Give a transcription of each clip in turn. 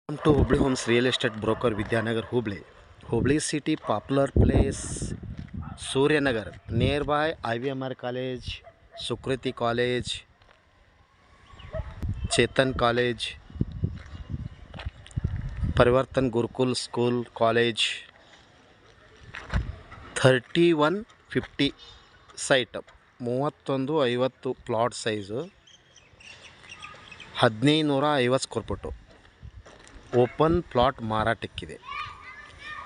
Welcome to Hubli Homes Real Estate Broker Vidyanagar Hubli. Hubli City popular place Suryanagar nearby IVMR College, Sukriti College, Chetan College, Parivartan Gurukul School College. 3150 site 3150 plot size 1550 square foot open plot ಮಾರಾಟಕ್ಕಿದೆ.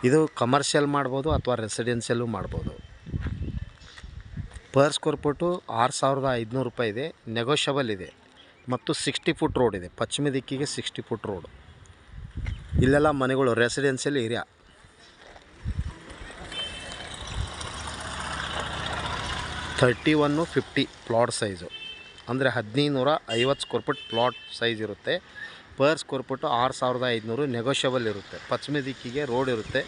ಇದು commercial ಮಾಡ್ಬೋದು ಅಥವಾ ರೆಸಿಡೆನ್ಷಿಯಲ್ಲು ಮಾಡ್ಬೋದು. Per square foot 6500 ರೂಪಾಯಿ ಇದೆ, negotiable ಇದೆ ಮತ್ತು 60 foot road ಇದೆ. ಪಶ್ಚಿಮ ದಿಕ್ಕಿಗೆ 60 ಫುಟ್ ರೋಡ್. ಇಲ್ಲೆಲ್ಲ ಮನೆಗಳು ರೆಸಿಡೆನ್ಷಿಯಲ್ ಏರಿಯಾ. 3150 ಪ್ಲಾಟ್ ಸೈಜು ಅಂದರೆ 1550 ಸ್ಕ್ವೇರ್ ಫುಟ್ ಪ್ಲಾಟ್ ಸೈಜ್ ಇರುತ್ತೆ. ಪರ್ ಸ್ಕ್ವೇರ್ ಫುಟ್ಟು 6500 ನೆಗೋಷಿಯಬಲ್ ಇರುತ್ತೆ. ಪಶ್ಚಿಮ ದಿಕ್ಕಿಗೆ ರೋಡ್ ಇರುತ್ತೆ.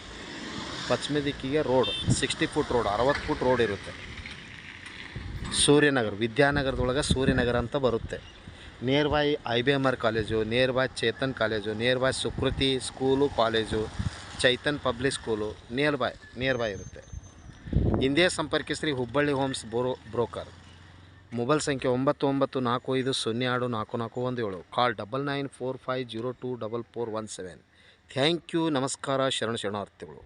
ಪಶ್ಚಿಮ ದಿಕ್ಕಿಗೆ road 60 foot road, 60 foot road ಇರುತ್ತೆ. ಸೂರ್ಯನಗರ, ವಿದ್ಯಾನಗರದೊಳಗೆ ಸೂರ್ಯನಗರ ಅಂತ ಬರುತ್ತೆ. Nearby IBMR college, nearby Chetan college, nearby Sukriti school college, Chaitan public school nearby ಇರುತ್ತೆ. ಹಿಂದೆ ಸಂಪರ್ಕಿಸ್ರಿ ಹುಬ್ಬಳ್ಳಿ ಹೋಮ್ಸ್ ಬ್ರೋಕರ್. ಮೊಬೈಲ್ ಸಂಖ್ಯೆ 9945024417. ಕಾಲ್ 9945024417. Thank you. ನಮಸ್ಕಾರ. ಶರಣಾರ್ಥಿಗಳು.